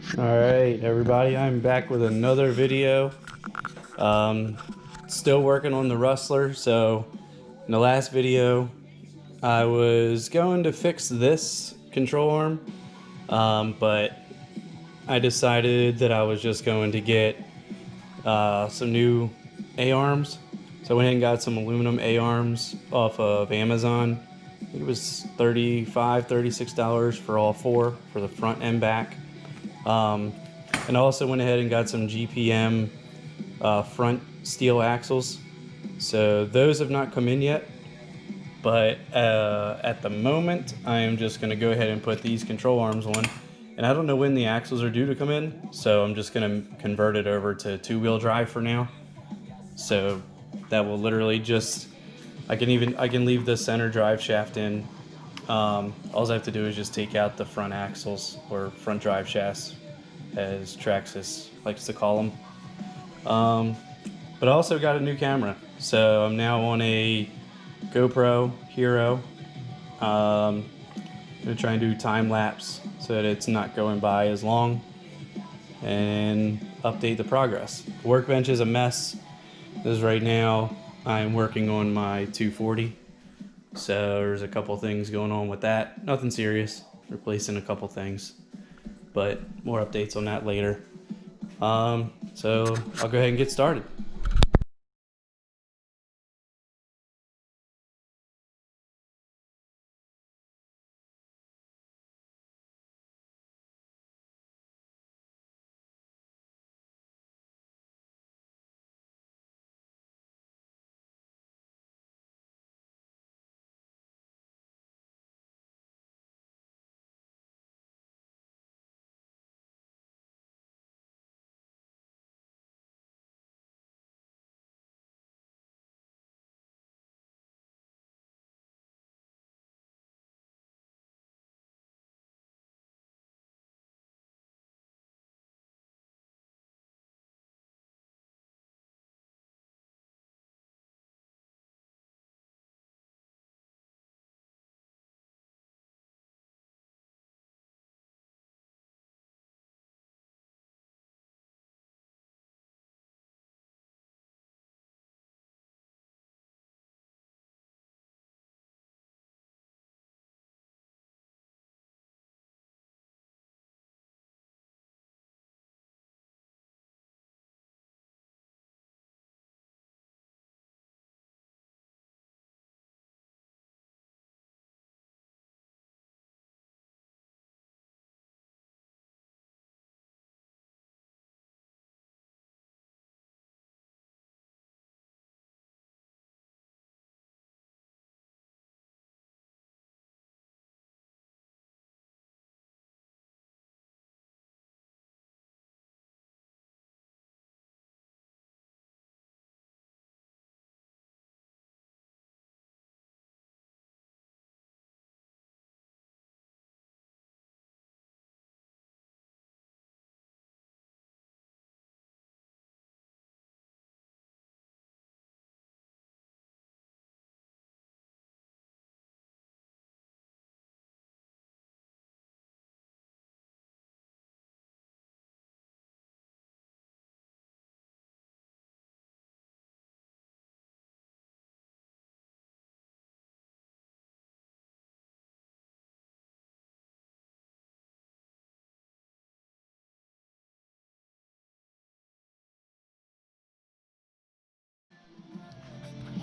Alright everybody, I'm back with another video. Still working on the Rustler. So in the last video I was going to fix this control arm, but I decided that I was just going to get some new A-arms. So I went ahead and got some aluminum A-arms off of Amazon. I think it was $36 for all four, for the front and back. And I also went ahead and got some GPM front steel axles. So those have not come in yet, but at the moment I am just going to go ahead and put these control arms on. And I don't know when the axles are due to come in, so I'm just going to convert it over to two-wheel drive for now. So that will literally just, I can leave the center drive shaft in. All I have to do is just take out the front axles, or front drive shafts, as Traxxas likes to call them. But I also got a new camera, so I'm now on a GoPro Hero. I'm gonna try and do time lapse so that it's not going by as long, and update the progress. The workbench is a mess, because right now I'm working on my 240. So there's a couple things going on with that. Nothing serious, replacing a couple things, but more updates on that later. So I'll go ahead and get started.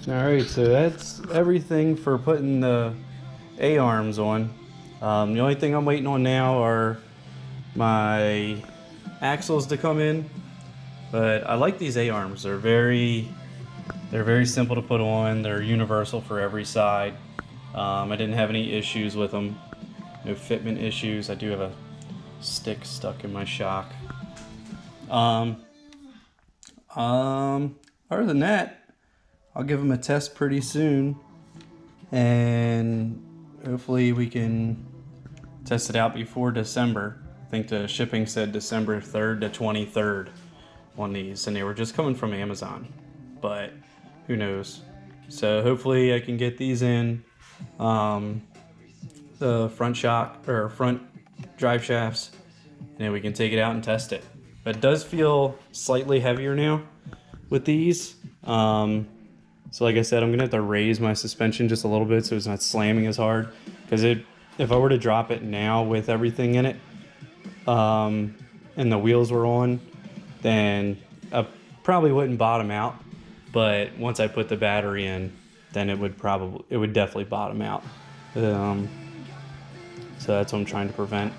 Alright, so that's everything for putting the A-arms on. The only thing I'm waiting on now are my axles to come in. But I like these A-arms. They're very simple to put on. They're universal for every side. I didn't have any issues with them. No fitment issues. I do have a stick stuck in my shock. Other than that, I'll give them a test pretty soon, and hopefully we can test it out before December. I think the shipping said December 3rd to 23rd on these, and they were just coming from Amazon, but who knows. So hopefully I can get these in. The front shock, or front drive shafts, and then we can take it out and test it. But it does feel slightly heavier now with these. So like I said, I'm gonna have to raise my suspension just a little bit so it's not slamming as hard. Because if I were to drop it now with everything in it, and the wheels were on, then I probably wouldn't bottom out. But once I put the battery in, then it would definitely bottom out. So that's what I'm trying to prevent.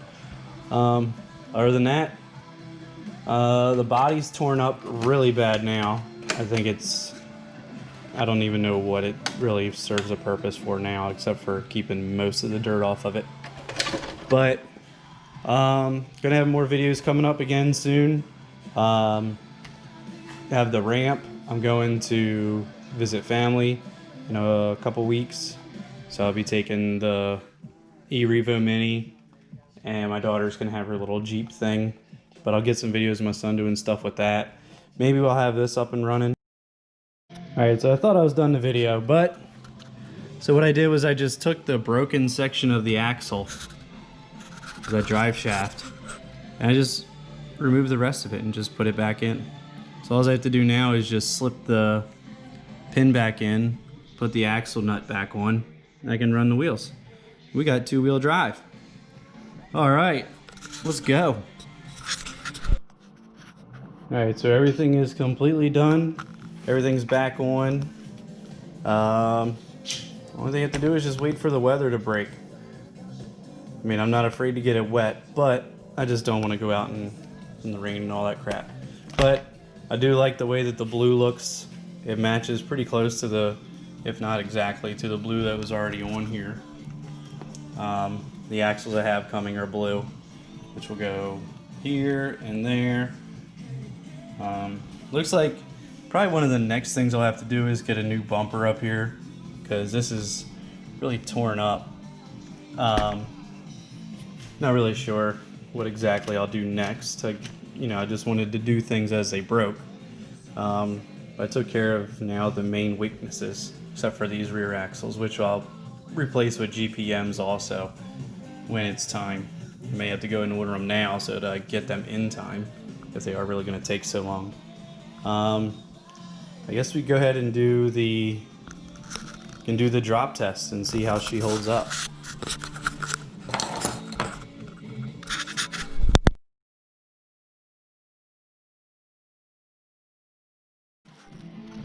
Other than that, the body's torn up really bad now. I think I don't even know what it really serves a purpose for now, except for keeping most of the dirt off of it. But gonna have more videos coming up again soon. Have the ramp. I'm going to visit family in a couple weeks, so I'll be taking the e-Revo Mini, and my daughter's gonna have her little Jeep thing. But I'll get some videos of my son doing stuff with that. Maybe we'll have this up and running. Alright, so I thought I was done the video, but so what I did was I just took the broken section of the axle, the drive shaft, and I just removed the rest of it and just put it back in. So all I have to do now is just slip the pin back in, put the axle nut back on, and I can run the wheels. We got two-wheel drive. Alright, let's go. Alright, so everything is completely done. Everything's back on. Only thing I have to do is just wait for the weather to break. I mean, I'm not afraid to get it wet, but I just don't want to go out in the rain and all that crap. But I do like the way that the blue looks. It matches pretty close to the, if not exactly, to the blue that was already on here. The axles I have coming are blue, which will go here and there. Looks like probably one of the next things I'll have to do is get a new bumper up here, because this is really torn up. Not really sure what exactly I'll do next. I just wanted to do things as they broke. I took care of now the main weaknesses, except for these rear axles, which I'll replace with GPMs also when it's time. I may have to go and order them now so that I get them in time, if they are really going to take so long. I guess we go ahead and do the drop test and see how she holds up.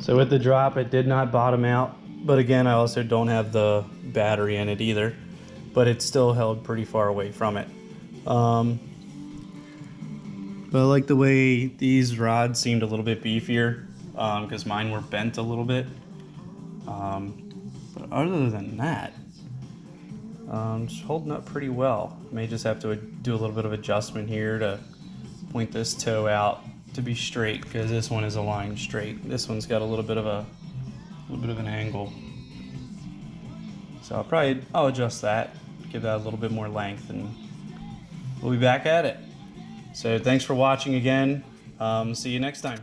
So with the drop, it did not bottom out, but again, I also don't have the battery in it either, but it still held pretty far away from it. But I like the way these rods seemed a little bit beefier, because mine were bent a little bit. But other than that, it's holding up pretty well. May just have to do a little bit of adjustment here to point this toe out to be straight, because this one is aligned straight. This one's got a little bit of an angle. So I'll adjust that, give that a little bit more length, and we'll be back at it. So thanks for watching again. See you next time.